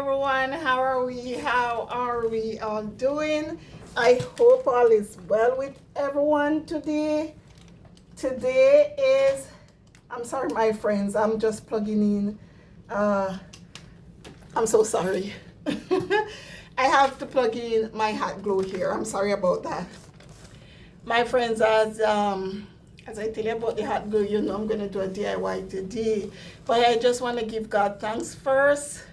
everyone. How are we? How are we all doing? I hope all is well with everyone today. Today is, I'm sorry, my friends, I'm just plugging in. I'm so sorry. I have to plug in my hot glue here. I'm sorry about that. My friends, as I tell you about the hot glue, you know I'm going to do a DIY today. But I just want to give God thanks first.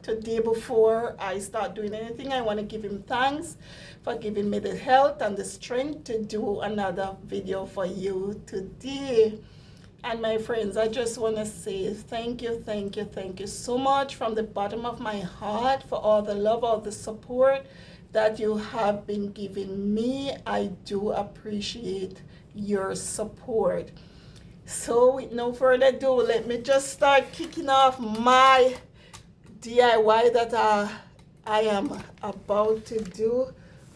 Today, before I start doing anything, I want to give him thanks for giving me the health and the strength to do another video for you today. And my friends, I just want to say thank you so much from the bottom of my heart for all the love, all the support that you have been giving me. I do appreciate your support. So with no further ado, let me just start kicking off my DIY that I am about to do.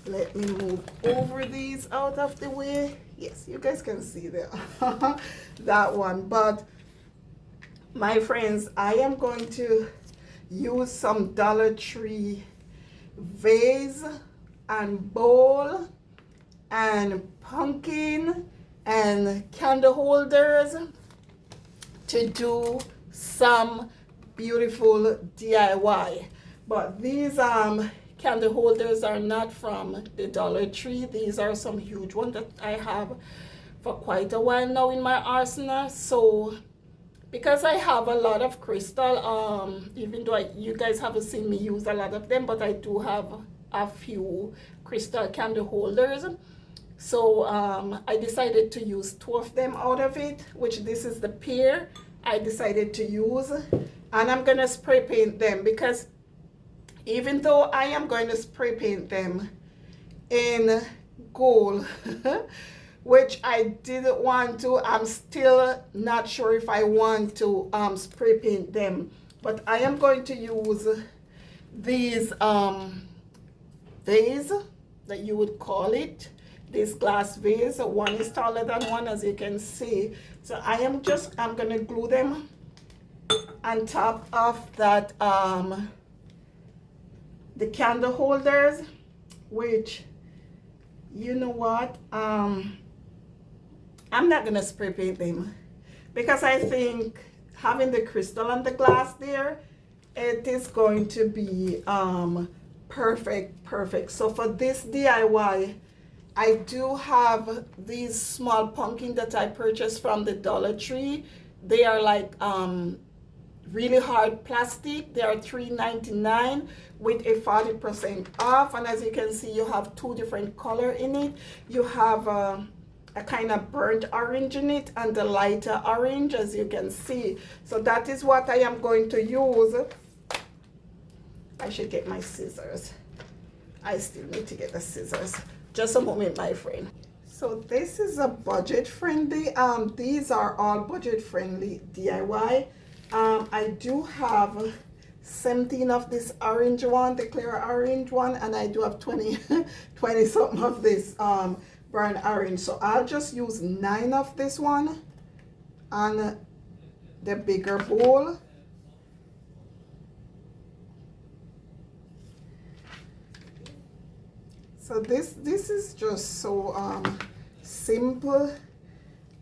Let me move over these out of the way. Yes, you guys can see that one. But my friends, I am going to use some Dollar Tree vase and bowl and pumpkin and candle holders to do some beautiful DIY. But these candle holders are not from the Dollar Tree. These are some huge ones that I have for quite a while now in my arsenal. So because I have a lot of crystal, even though you guys haven't seen me use a lot of them, but I do have a few crystal candle holders. So I decided to use 2 of them out of it, which this is the pair I decided to use. And I'm going to spray paint them, because even though I am going to spray paint them in gold, which I didn't want to, I'm still not sure if I want to spray paint them. But I am going to use these vase that you would call it, this glass vase. One is taller than one, as you can see. So I'm going to glue them on top of that the candle holders, which, you know what, I'm not gonna spray paint them, because I think having the crystal and the glass there, it is going to be perfect. So for this DIY, I do have these small pumpkin that I purchased from the Dollar Tree. They are like really hard plastic. They are $3.99 with a 40% off. And as you can see, you have 2 different colors in it. You have a kind of burnt orange in it and the lighter orange, as you can see. So that is what I am going to use. I should get my scissors. I still need to get the scissors. Just a moment, my friend. So this is a budget friendly. These are all budget friendly DIY. I do have 17 of this orange one, the clear orange one, and I do have 20 something of this burnt orange. So I'll just use 9 of this one on the bigger bowl. So this is just so simple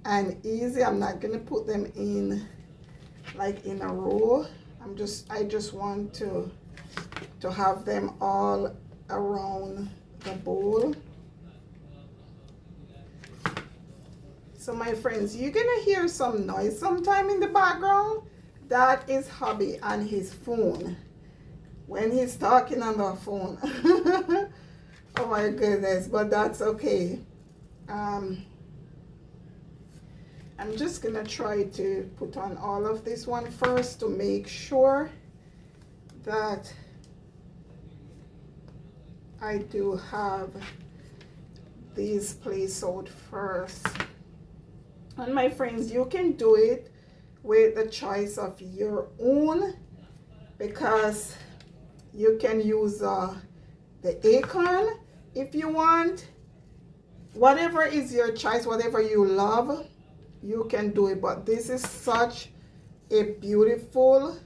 and easy. I'm not gonna put them in like in a row. I just want to have them all around the bowl. So my friends, you're gonna hear some noise sometime in the background. That is hubby on his phone when he's talking on the phone. Oh my goodness, but that's okay. I'm just gonna try to put on all of this one first to make sure that I do have these placed out first. And my friends, you can do it with the choice of your own, because you can use the acorn if you want. Whatever is your choice, whatever you love, you can do it. But this is such a beautiful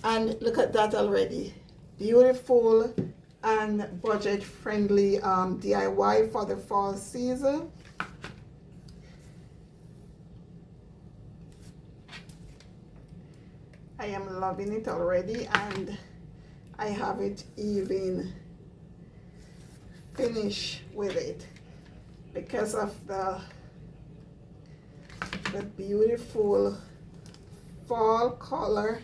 And look at that already. Beautiful and budget friendly DIY for the fall season. I am loving it already, and I haven't even finished with it because of the beautiful fall color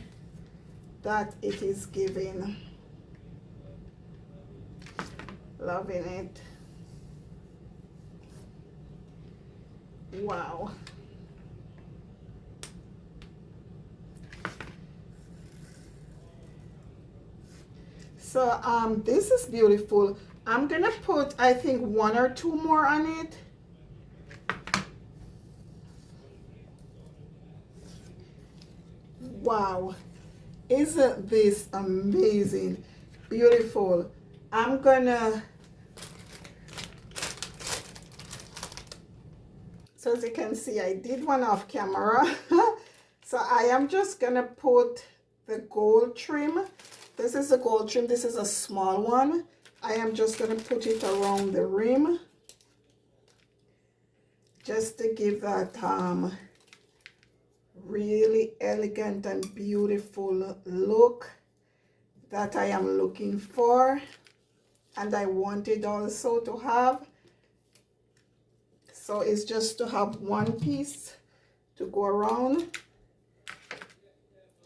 that it is giving. Loving it. Wow. So this is beautiful. I'm gonna put, I think, 1 or 2 more on it. Wow, isn't this amazing? Beautiful. I'm gonna, so as you can see, I did one off camera. So I am just gonna put the gold trim. This is a gold trim. This is a small one. I am just gonna put it around the rim just to give that really elegant and beautiful look that I am looking for, and I wanted also to have. So it's just to have one piece to go around.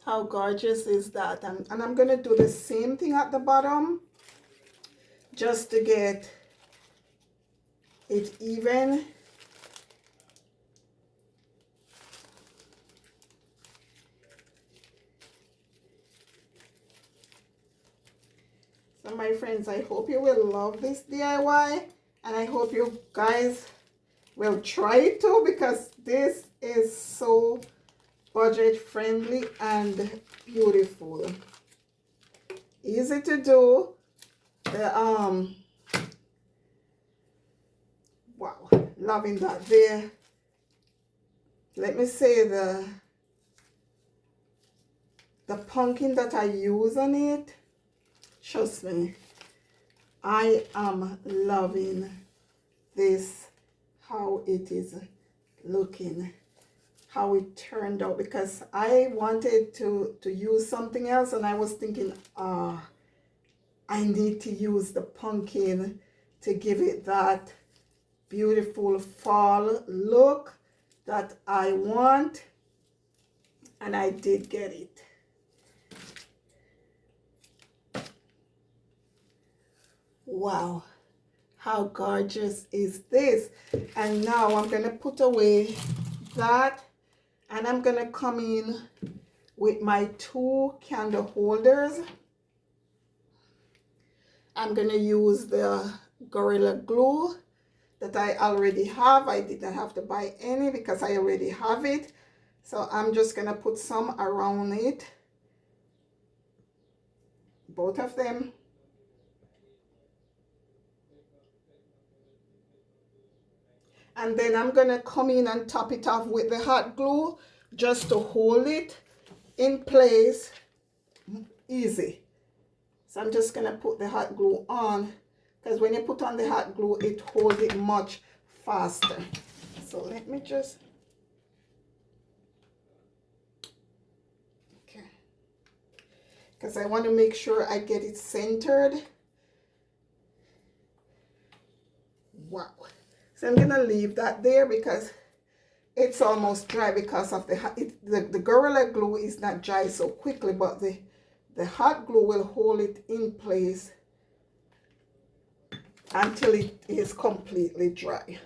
How gorgeous is that? And I'm gonna do the same thing at the bottom just to get it even. So my friends, I hope you will love this DIY, and I hope you guys will try it too, because this is so budget friendly and beautiful. Easy to do. The wow, loving that there. Let me say the pumpkin that I use on it, trust me, I am loving this, how it is looking, how it turned out, because I wanted to use something else, and I was thinking, I need to use the pumpkin to give it that beautiful fall look that I want, and I did get it. Wow, how gorgeous is this? And now I'm gonna put away that, and I'm gonna come in with my 2 candle holders. I'm gonna use the Gorilla Glue that I already have. I didn't have to buy any because I already have it. So I'm just gonna put some around it, both of them. And then I'm gonna come in and top it off with the hot glue just to hold it in place easy. So I'm just gonna put the hot glue on, because when you put on the hot glue, it holds it much faster. So let me just, okay, because I want to make sure I get it centered. Wow. So I'm gonna leave that there because it's almost dry, because of the Gorilla Glue is not dry so quickly, but the hot glue will hold it in place until it is completely dry.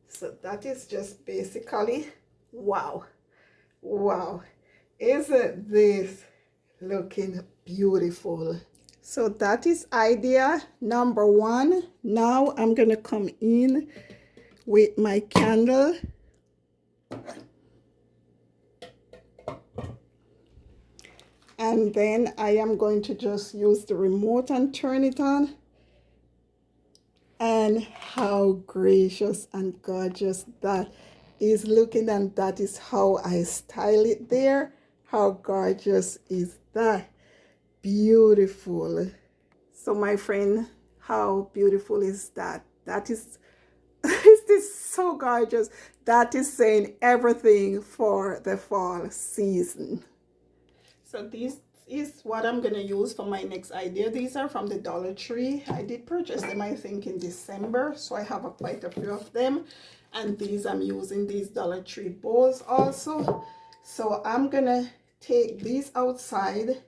So that is just basically, wow, wow, isn't this looking beautiful? So that is idea number 1. Now I'm gonna come in with my candle. And then I am going to just use the remote and turn it on. And how gracious and gorgeous that is looking, and that is how I style it there. How gorgeous is that? Beautiful. So my friend, how beautiful is that? That is, is this so gorgeous? That is saying everything for the fall season. So this is what I'm going to use for my next idea. These are from the Dollar Tree. I did purchase them, I think, in December. So I have quite a few of them. And these, I'm using these Dollar Tree bowls also. So I'm going to take these outside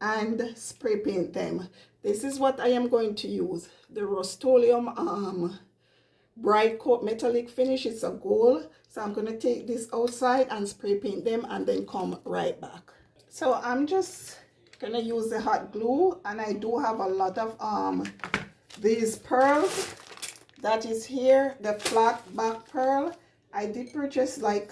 and spray paint them. This is what I am going to use. The Rust-Oleum bright coat metallic finish. It's a gold. So I'm going to take this outside and spray paint them and then come right back. So I'm just going to use the hot glue, and I do have a lot of these pearls that is here, the flat back pearl. I did purchase like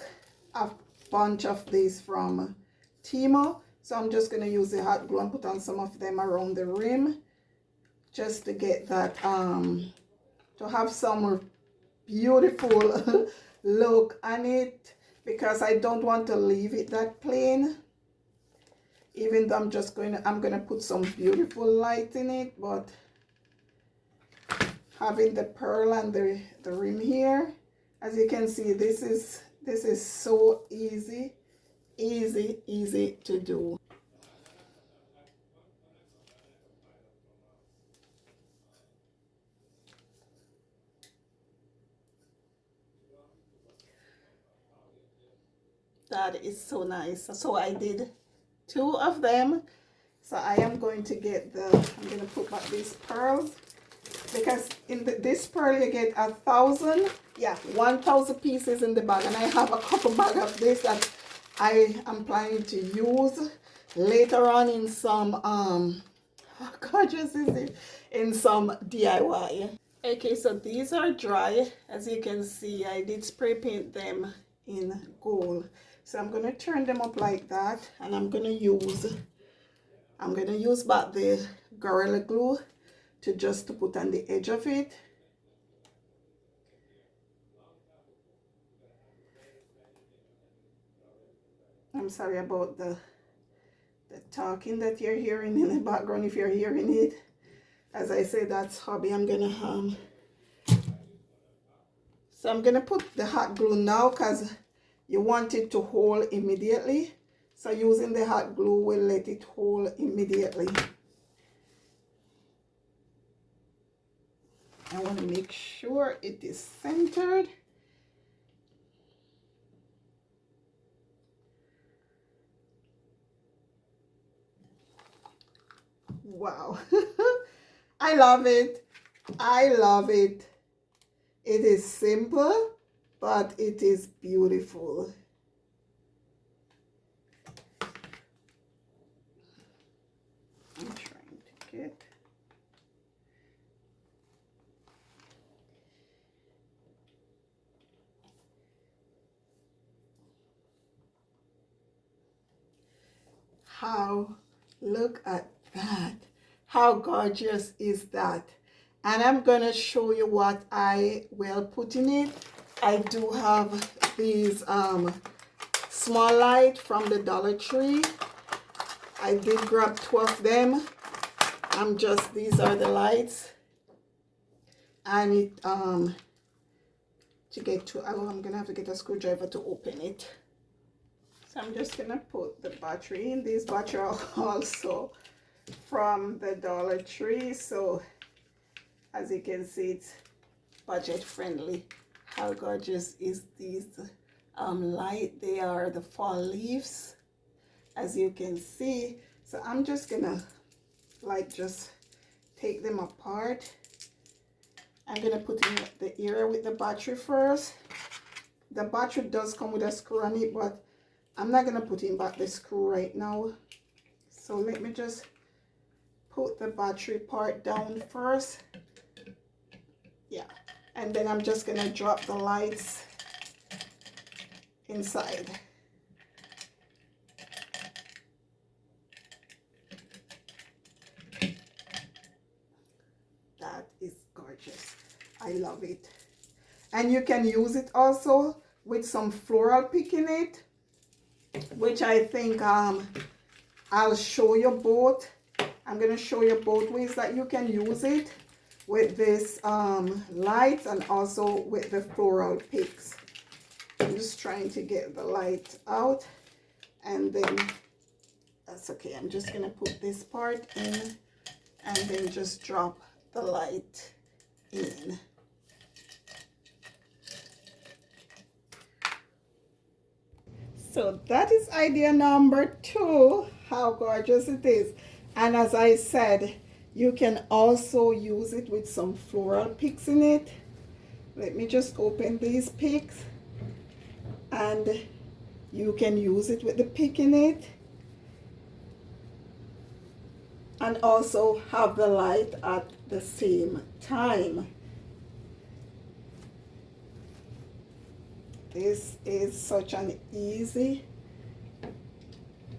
a bunch of these from Timo. So I'm just going to use the hot glue and put on some of them around the rim just to get that, to have some beautiful look on it, because I don't want to leave it that plain. Even though I'm going to put some beautiful light in it, but having the pearl and the rim here, as you can see, this is so easy to do. That is so nice. So I did 2 of them. So I am going to get I'm going to put back these pearls, because in this pearl you get 1,000 pieces in the bag, and I have a couple bag of this that I am planning to use later on in some how gorgeous is it, in some DIY. Okay, so these are dry. As you can see, I did spray paint them in gold. So I'm going to turn them up like that, and I'm going to use back the Gorilla Glue to put on the edge of it. I'm sorry about the talking that you're hearing in the background, if you're hearing it. As I say, that's hobby. I'm gonna so I'm gonna put the hot glue now, because you want it to hold immediately. So using the hot glue will let it hold immediately. I want to make sure it is centered. Wow. I love it. I love it. It is simple, but it is beautiful. I'm trying to get. Look at that. How gorgeous is that? And I'm going to show you what I will put in it. I do have these small light from the Dollar Tree. I did grab 2 of them. These are the lights. And it, I'm going to have to get a screwdriver to open it. So I'm just going to put the battery in. These batteries are also from the Dollar Tree. So as you can see, it's budget friendly. How gorgeous is these light? They are the fall leaves, as you can see. So I'm just gonna just take them apart. I'm gonna put in the area with the battery first. The battery does come with a screw on it, but I'm not gonna put in back the screw right now. So let me just put the battery part down first. Yeah, and then I'm just gonna drop the lights inside. That is gorgeous. I love it. And you can use it also with some floral pick in it, which I think I'll show you both. I'm going to show you both ways that you can use it with this light and also with the floral picks. I'm just trying to get the light out, and then that's okay. I'm just going to put this part in and then just drop the light in. So that is idea number 2. How gorgeous it is. And as I said, you can also use it with some floral picks in it. Let me just open these picks, and you can use it with the pick in it and also have the light at the same time. This is such an easy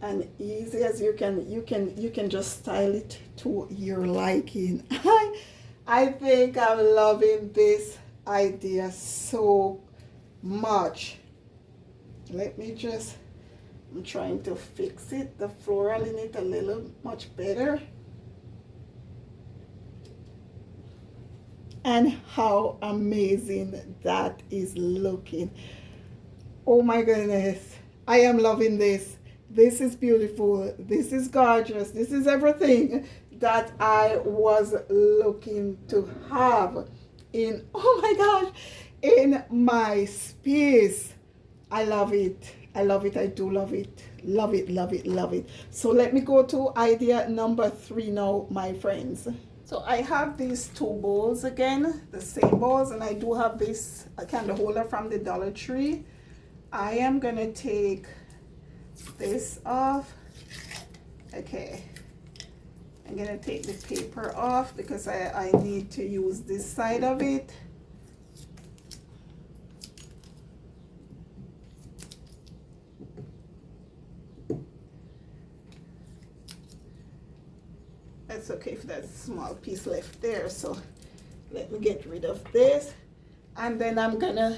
as you can just style it to your liking. I think I'm loving this idea so much. Let me just, I'm trying to fix it, the floral in it a little much better. And how amazing that is looking. Oh my goodness, I am loving this. This is beautiful. This is gorgeous. This is everything that I was looking to have in, oh my gosh, in my space. I love it. I love it. I do love it. Love it, love it, love it. So let me go to idea number 3 now, my friends. So I have these 2 bowls again, the same bowls, and I do have this candle holder from the Dollar Tree. I am going to take this off. Okay. I'm going to take the paper off because I need to use this side of it. It's okay if that small piece left there, so let me get rid of this, and then I'm gonna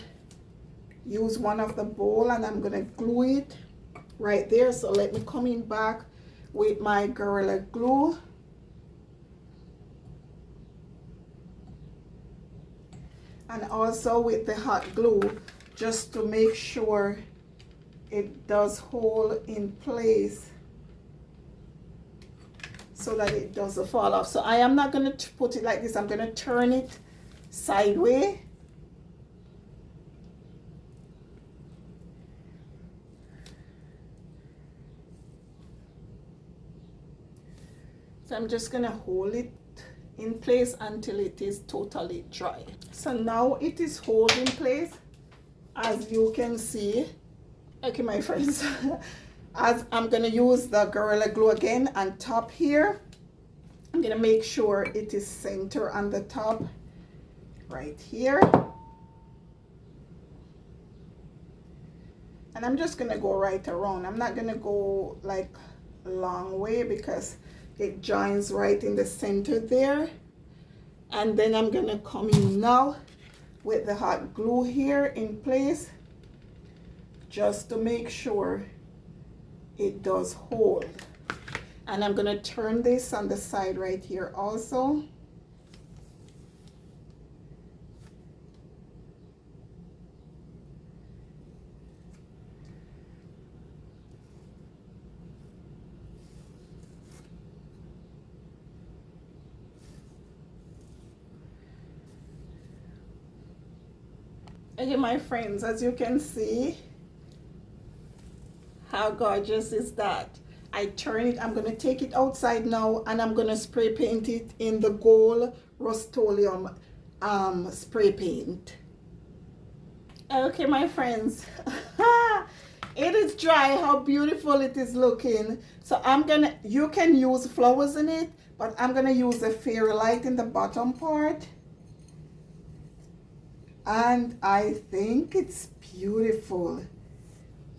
use one of the bowl and I'm gonna glue it right there. So let me come in back with my Gorilla Glue, and also with the hot glue, just to make sure it does hold in place so that it doesn't fall off. So I am not going to put it like this. I'm going to turn it sideways. So I'm just going to hold it in place until it is totally dry. So now it is holding place, as you can see. Okay, my friends. As I'm going to use the Gorilla Glue again on top here, I'm going to make sure it is center on the top right here. And I'm just going to go right around. I'm not going to go like a long way because it joins right in the center there. And then I'm going to come in now with the hot glue here in place, just to make sure it does hold. And I'm going to turn this on the side right here also. Okay, my friends, as you can see, how gorgeous is that? I turn it, I'm going to take it outside now, and I'm going to spray paint it in the gold Rust-Oleum spray paint. Okay, my friends, it is dry. How beautiful it is looking. So you can use flowers in it, but I'm going to use a fairy light in the bottom part. And I think it's beautiful.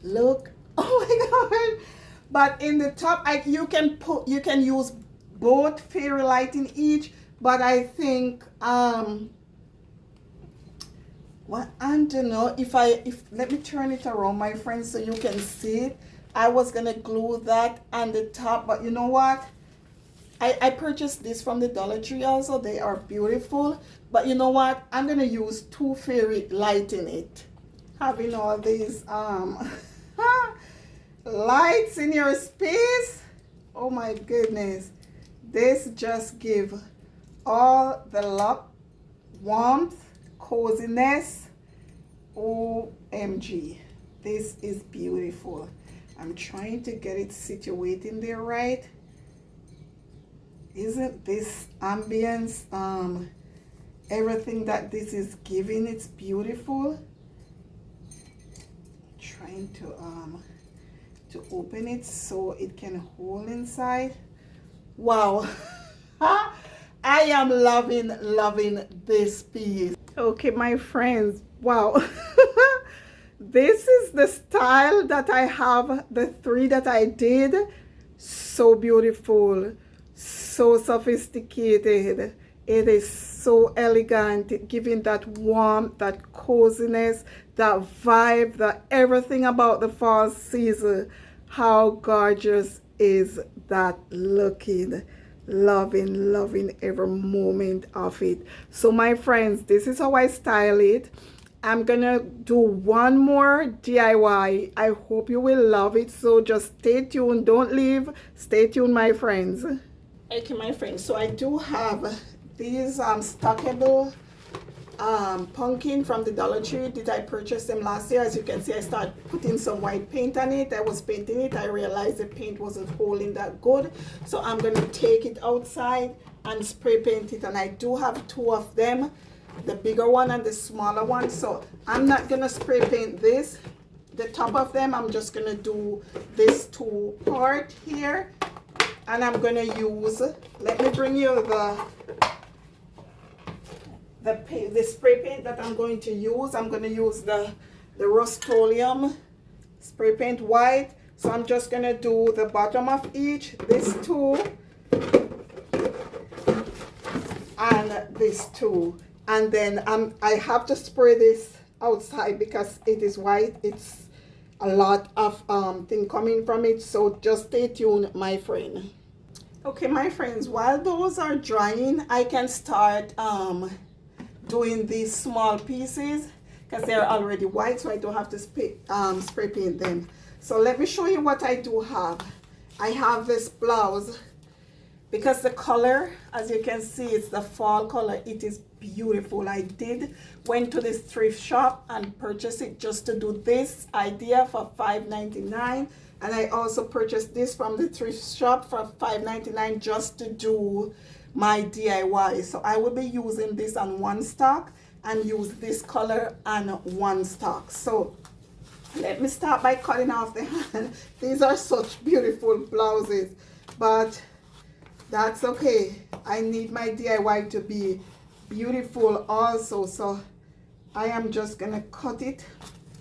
Look. Oh my God. But in the top, you can use both fairy light in each, but I think what What, and you know, if let me turn it around, my friends, so you can see it. I was gonna glue that on the top, but you know what? I purchased this from the Dollar Tree also. They are beautiful. But you know what? I'm gonna use two fairy light in it. Having all these lights in your space. Oh my goodness. This just give all the love, warmth, coziness. OMG. This is beautiful. I'm trying to get it situated there right. Isn't this ambience, everything that this is giving, it's beautiful. Trying to open it so it can hold inside. Wow. I am loving this piece. Okay, my friends, wow. This is the style that I have, the three that I did. So beautiful, so sophisticated. It is so elegant, giving that warmth, that coziness, that vibe, that everything about the fall season. How gorgeous is that looking? Loving every moment of it. So my friends, this is how I style it. I'm gonna do one more DIY. I hope you will love it. So just stay tuned. Don't leave. Stay tuned, my friends. Okay, my friends. So I do have these stackable pumpkin from the Dollar Tree. Did I purchase them last year? As you can see, I started putting some white paint on it. I was painting it. I realized the paint wasn't holding that good. So I'm gonna take it outside and spray paint it. And I do have two of them, the bigger one and the smaller one. So I'm not gonna spray paint this, the top of them. I'm just gonna do this two part here, and I'm gonna use, let me bring you the spray paint that I'm going to use. I'm gonna use the Rust-Oleum spray paint white. So I'm just gonna do the bottom of each, this two and this two. And then I have to spray this outside because it is white. It's a lot of thing coming from it. So just stay tuned, my friend. Okay, my friends, while those are drying, I can start doing these small pieces because they're already white, so I don't have to spray paint them. So let me show you what I do have. I have this blouse. Because the color, as you can see, it's the fall color. It is beautiful. I went to this thrift shop and purchased it just to do this idea for $5.99. And I also purchased this from the thrift shop for $5.99 just to do my DIY. So I will be using this on one stock and use this color on one stock. So let me start by cutting off the hand. These are such beautiful blouses, but that's okay. I need my DIY to be beautiful also. So I am just gonna cut it.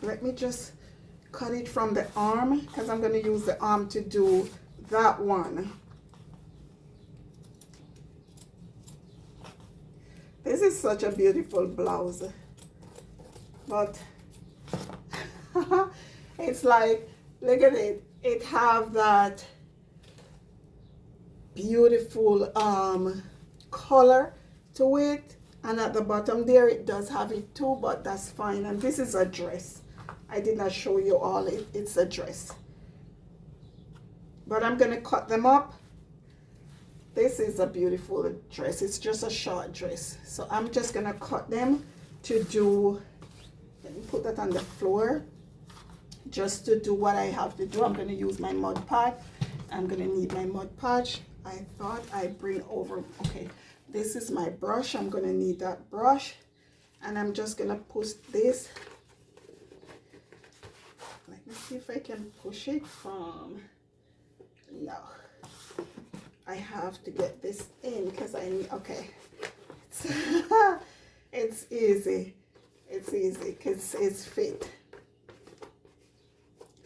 Let me just cut it from the arm because I'm gonna use the arm to do that one. This is such a beautiful blouse, but it's like, look at it. It have that beautiful color to it, and at the bottom there it does have it too, but that's fine. And this is a dress. I did not show you all it. It's a dress, but I'm gonna cut them up. This is a beautiful dress. It's just a short dress, so I'm just gonna cut them to do, let me put that on the floor just to do what I have to do. I'm gonna use my mud pot. I'm gonna need my mud patch. I thought I'd bring over, okay, this is my brush. I'm gonna need that brush, and I'm just gonna push this. Let me see if I can push it from, no. I have to get this in because I need, okay. It's easy. It's easy because it's fit.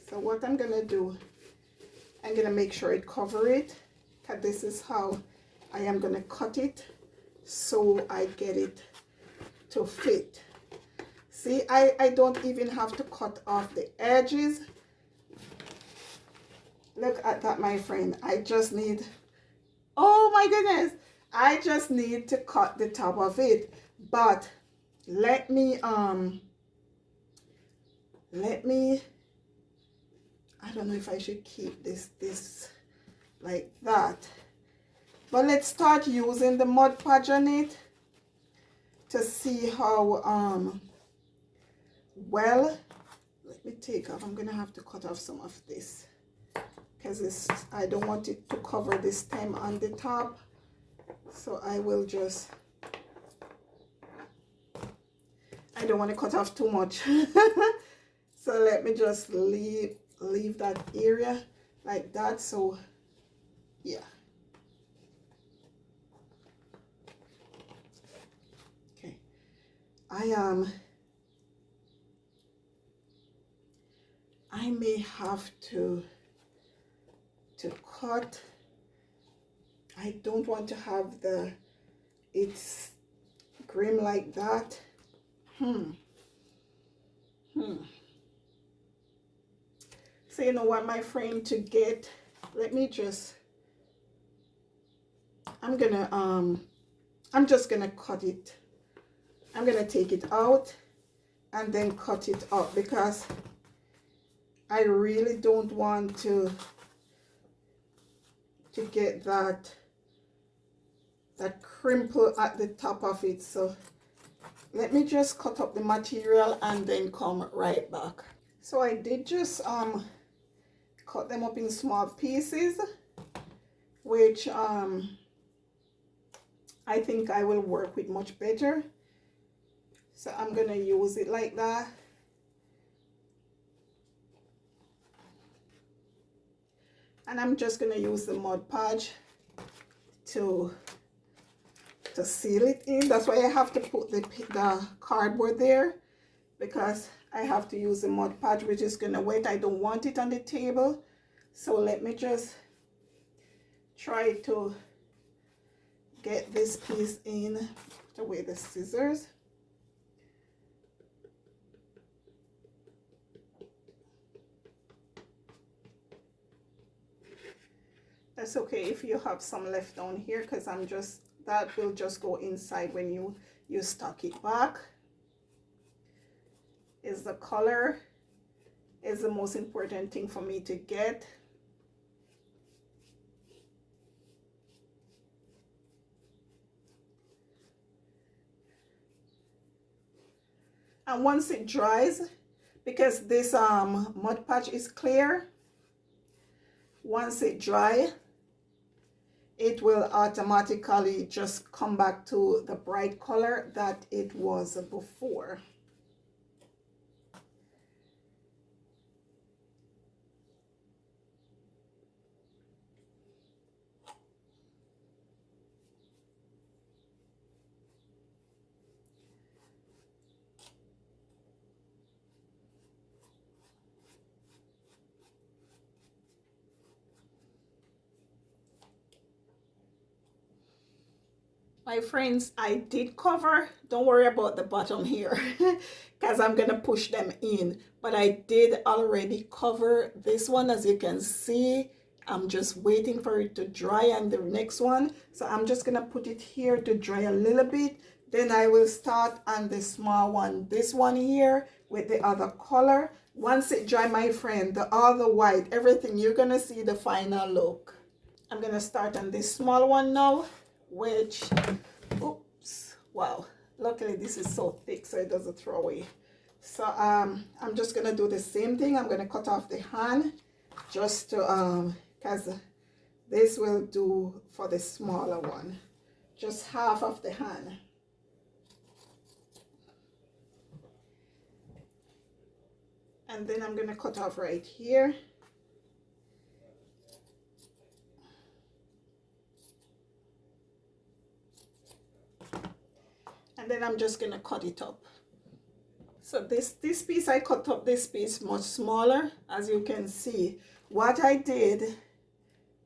So what I'm gonna do, I'm gonna make sure it cover it, because this is how I am gonna cut it so I get it to fit. See, I don't even have to cut off the edges. Look at that, my friend. I just need, oh my goodness, I just need to cut the top of it. But let me I don't know if I should keep this like that. But let's start using the Mod Podge on it to see how well. Let me take off. I'm gonna have to cut off some of this because I don't want it to cover the stem on the top, so I will just, I don't want to cut off too much. So let me just leave that area like that. So yeah, okay, I may have to cut. I don't want to have it's grim like that. So you know what, my friend, to get, let me just, I'm just gonna cut it. I'm gonna take it out and then cut it up because I really don't want to get that crimple at the top of it. So let me just cut up the material and then come right back. So I did just cut them up in small pieces, which I think I will work with much better. So I'm gonna use it like that. And I'm just gonna use the Mod Podge to seal it in. That's why I have to put the cardboard there, because I have to use the Mod Podge, which is gonna wet. I don't want it on the table. So let me just try to get this piece in. Put away the scissors. That's okay if you have some left down here, because that will just go inside when you stock it back. Is the color is the most important thing for me to get. And once it dries, because this Mod Podge is clear, once it dries, it will automatically just come back to the bright color that it was before. My friends, I did cover. Don't worry about the bottom here because I'm going to push them in. But I did already cover this one. As you can see, I'm just waiting for it to dry and the next one. So I'm just going to put it here to dry a little bit. Then I will start on the small one, this one here with the other color. Once it dry, my friend, all the white, everything, you're going to see the final look. I'm going to start on this small one now, which, oops, wow, luckily this is so thick so it doesn't throw away. So I'm just gonna do the same thing. I'm gonna cut off the hand just to because this will do for the smaller one, just half of the hand. And then I'm gonna cut off right here. And then I'm just gonna cut it up. So this piece, I cut up this piece much smaller. As you can see, what I did,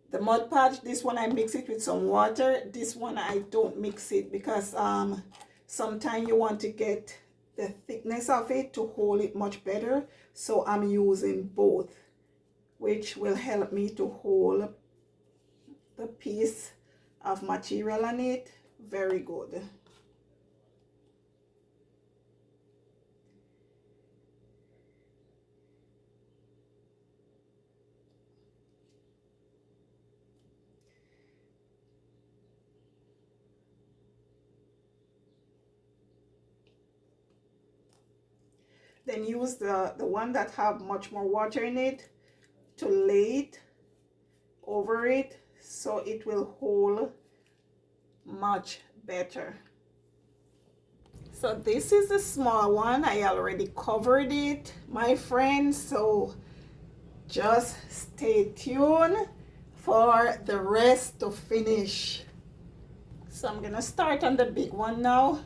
the Mod Podge, this one I mix it with some water. This one I don't mix it because sometimes you want to get the thickness of it to hold it much better. So I'm using both, which will help me to hold the piece of material on it very good. Then use the one that have much more water in it to lay it over it so it will hold much better. So this is the small one. I already covered it, my friends, so just stay tuned for the rest to finish. So I'm gonna start on the big one now.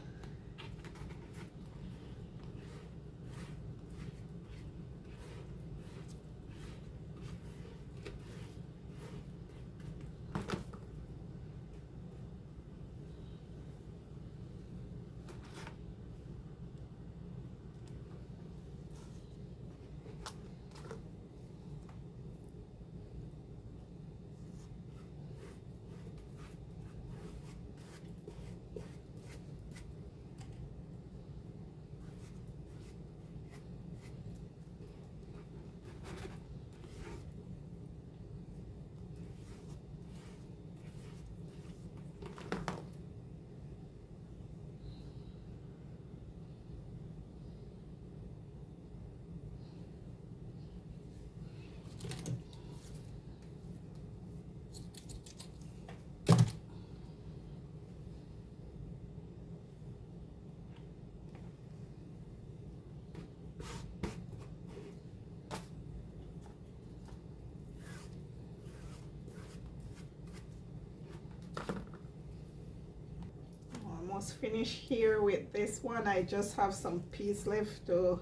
Almost finished here with this one. I just have some piece left to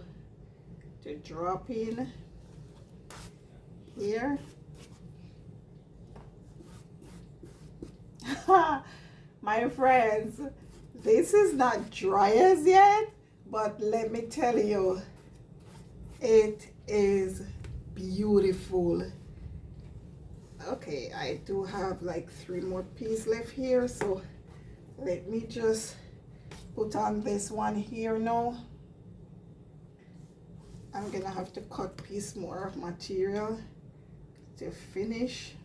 drop in here. My friends, this is not dry as yet, but let me tell you, it is beautiful. Okay, I do have like 3 more pieces left here, so let me just put on this one here now. I'm gonna have to cut piece more of material to finish.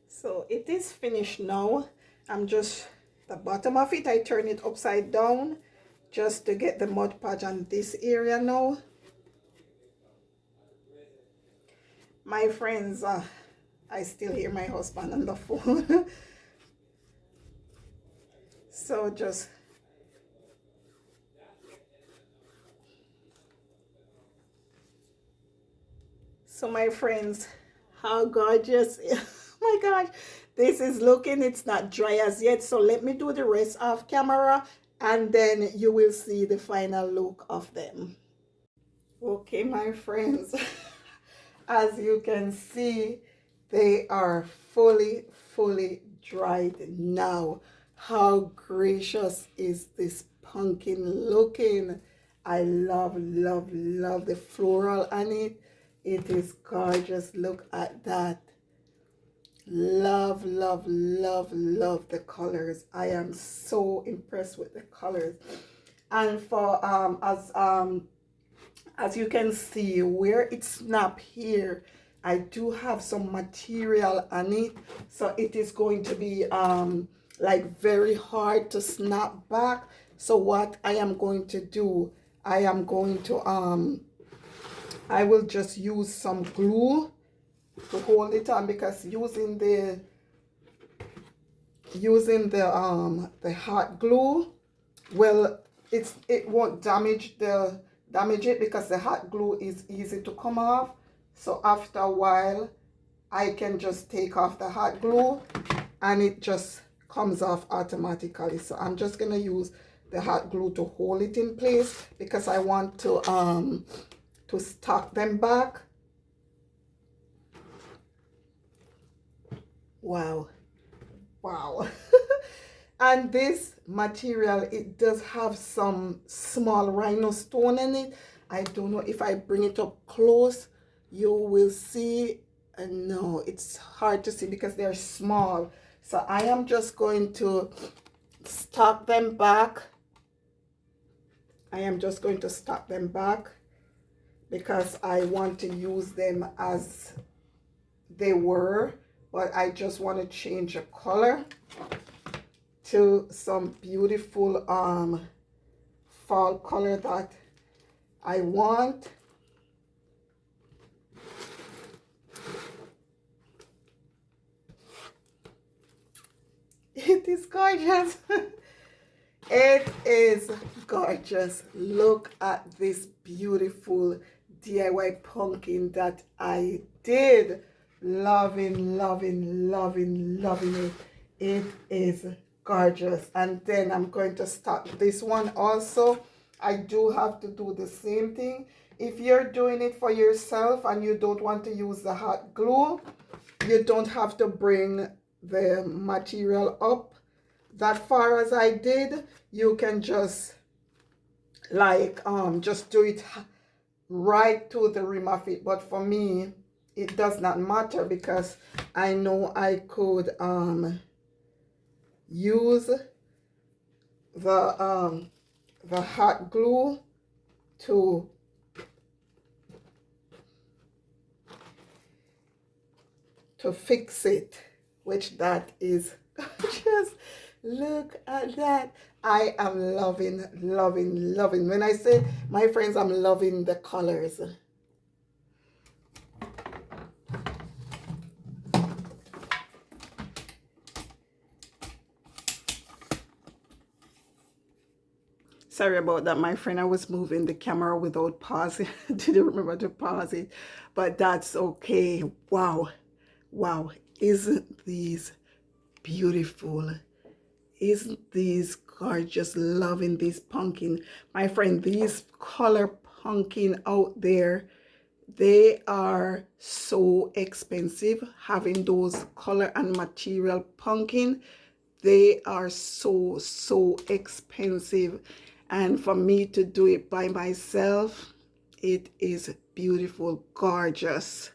So it is finished now. I'm just, the bottom of it, I turn it upside down just to get the Mod Podge on this area now. My friends, I still hear my husband on the phone. So just, so my friends, how gorgeous. Oh my gosh, this is looking, it's not dry as yet, so let me do the rest off camera and then you will see the final look of them. Okay, my friends, as you can see, they are fully dried now. How gracious is this pumpkin looking? I love the floral on it. It is gorgeous. Look at that. Love the colors. I am so impressed with the colors. And for as you can see where it snapped here, I do have some material on it, so it is going to be like very hard to snap back. So what I am going to do, I am going to I will just use some glue to hold it on, because using the hot glue, well, it won't damage it because the hot glue is easy to come off. So after a while I can just take off the hot glue and it just comes off automatically. So I'm just gonna use the hot glue to hold it in place because I want to stock them back. Wow. Wow. And this material, it does have some small rhinestone in it. I don't know if I bring it up close, you will see. No, it's hard to see because they're small. So I am just going to stock them back. I am just going to stock them back because I want to use them as they were, but I just want to change the color to some beautiful fall color that I want. It is gorgeous. It is gorgeous. Look at this beautiful DIY pumpkin that I did. Loving, loving, loving, loving it. It is gorgeous. And then I'm going to start this one also. I do have to do the same thing. If you're doing it for yourself and you don't want to use the hot glue, you don't have to bring the material up that far as I did. You can just like just do it right to the rim of it. But for me, it does not matter because I know I could use the hot glue to fix it, which that is just look at that. I am loving, loving, loving. When I say, my friends, I'm loving the colors. Sorry about that, my friend. I was moving the camera without pausing. Didn't remember to pause it, but that's okay. Wow. Wow. Isn't these beautiful? Isn't these gorgeous? Loving these pumpkin. My friend, these color pumpkin out there, they are so expensive. Having those color and material pumpkin, they are so expensive. And for me to do it by myself, it is beautiful, gorgeous.